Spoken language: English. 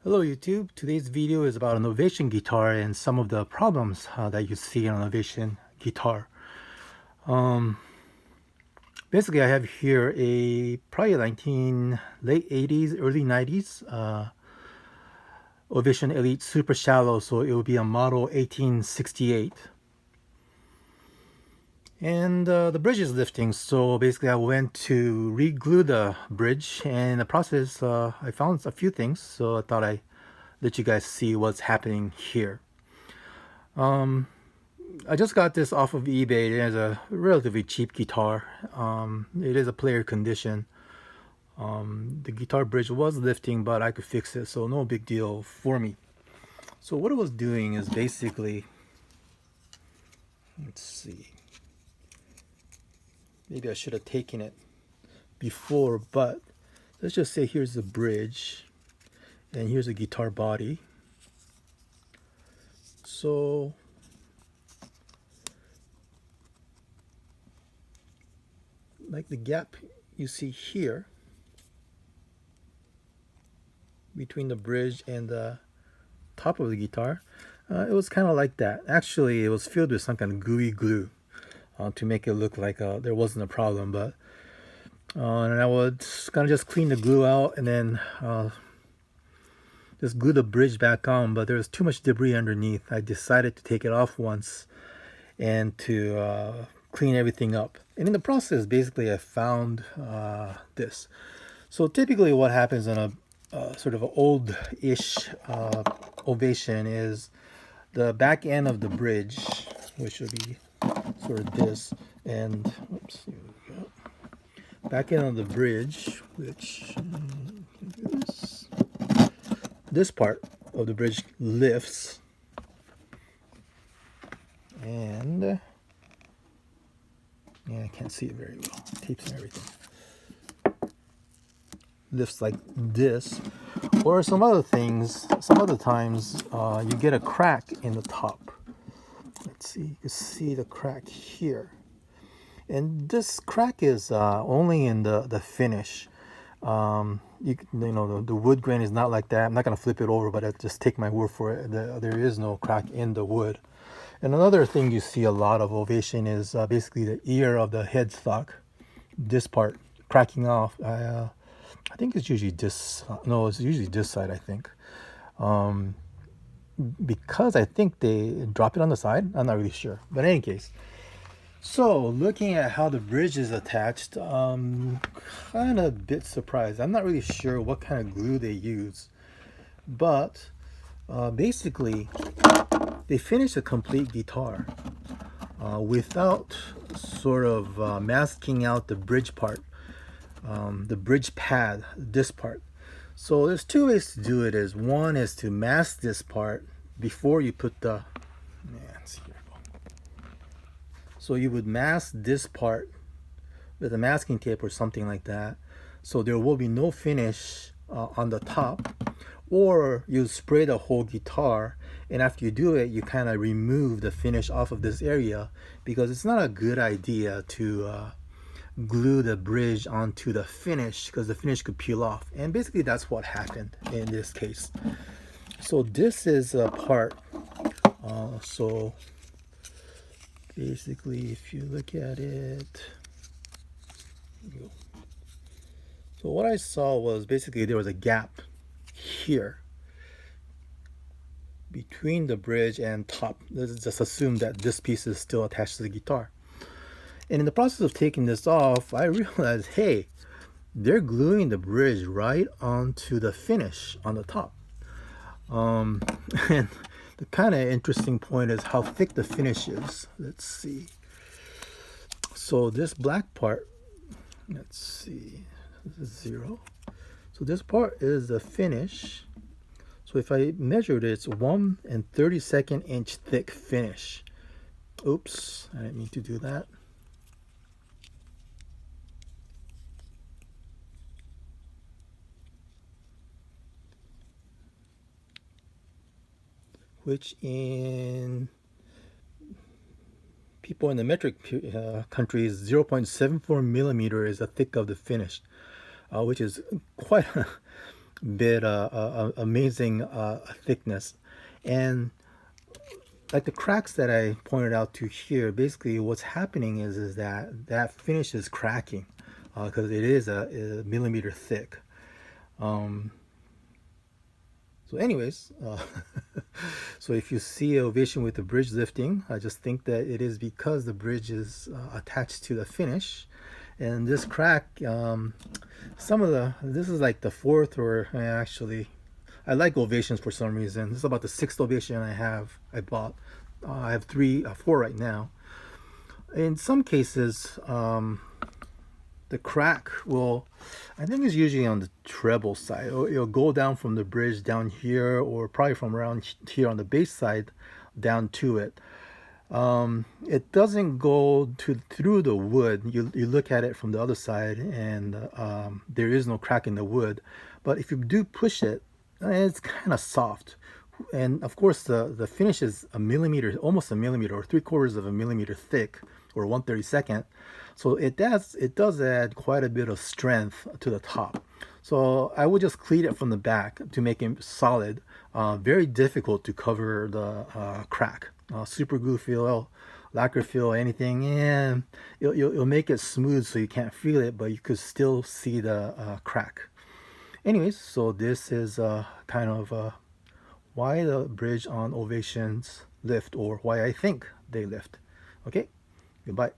Hello YouTube, today's video is about an Ovation guitar and some of the problems that you see on an Ovation guitar. Um, Basically I have here a probably late 80s, early 90s Ovation Elite Super Shallow, so it will be a model 1868. And the bridge is lifting, so basically I went to re-glue the bridge, and in the process I found a few things, so I thought I'd let you guys see what's happening here. I just got this off of eBay. It is a relatively cheap guitar. It is a player condition. The guitar bridge was lifting, but I could fix it, so no big deal for me. So what I was doing is basically, let's see, maybe I should have taken it before, but let's just say here's the bridge, and here's the guitar body. So like the gap you see here between the bridge and the top of the guitar, it was kind of like that. Actually, it was filled with some kind of gooey glue to make it look like there wasn't a problem. But and I would kind of just clean the glue out and then just glue the bridge back on. But there was too much debris underneath. I decided to take it off once and to clean everything up. And in the process, basically, I found this. So typically what happens in a sort of an old-ish Ovation is the back end of the bridge, which would be sort of this, and oops, here we go. Back end of the bridge, which this part of the bridge lifts, and yeah, I can't see it very well. Tapes and everything. Lifts like this, or some other times you get a crack in the top. Let's see, you can see the crack here, and this crack is only in the finish. You know, the wood grain is not like that. I'm not gonna flip it over, but I just take my word for it. There is no crack in the wood. And another thing you see a lot of Ovation is basically the ear of the headstock, this part cracking off. I think it's usually this. No, it's usually this side, I think. Because I think they drop it on the side. I'm not really sure. But in any case, so looking at how the bridge is attached, kind of a bit surprised. I'm not really sure what kind of glue they use. But basically, they finished a complete guitar without sort of masking out the bridge part. The bridge pad, this part. So there's two ways to do it. One is to mask this part before you put the, so you would mask this part with a masking tape or something like that, so there will be no finish on the top. Or you spray the whole guitar, and after you do it, you kind of remove the finish off of this area, because it's not a good idea to glue the bridge onto the finish, because the finish could peel off. And basically that's what happened in this case. So this is a part, so basically if you look at it, so what I saw was basically there was a gap here between the bridge and top. Let's just assume that this piece is still attached to the guitar. And in the process of taking this off, I realized, hey, they're gluing the bridge right onto the finish on the top. And the kind of interesting point is how thick the finish is. Let's see. So this black part, let's see, this is 0. So this part is the finish. So if I measured it, it's 1 32 inch thick finish. Oops, I didn't mean to do that. Which in people in the metric countries, 0.74 millimeter is the thick of the finish, which is quite bit amazing thickness. And like the cracks that I pointed out to here, basically what's happening is that that finish is cracking because it is a millimeter thick. Um, so anyways, so if you see Ovation with the bridge lifting, I just think that it is because the bridge is attached to the finish. And this crack, this is like the fourth or actually, I like Ovations for some reason. This is about the sixth Ovation I bought. I have four right now. In some cases, the crack will, I think it's usually on the treble side. It'll go down from the bridge down here, or probably from around here on the base side down to it. It doesn't go through the wood. You look at it from the other side, and there is no crack in the wood. But if you do push it, it's kind of soft. And of course, the finish is a millimeter, almost a millimeter, or 3/4 of a millimeter thick, or 1/32. So it does add quite a bit of strength to the top. So I would just cleat it from the back to make it solid. Very difficult to cover the crack. Super glue fill, lacquer fill, anything, and you'll make it smooth so you can't feel it, but you could still see the crack. Anyways, so this is kind of why the bridge on Ovations lift, or why I think they lift. Okay, goodbye.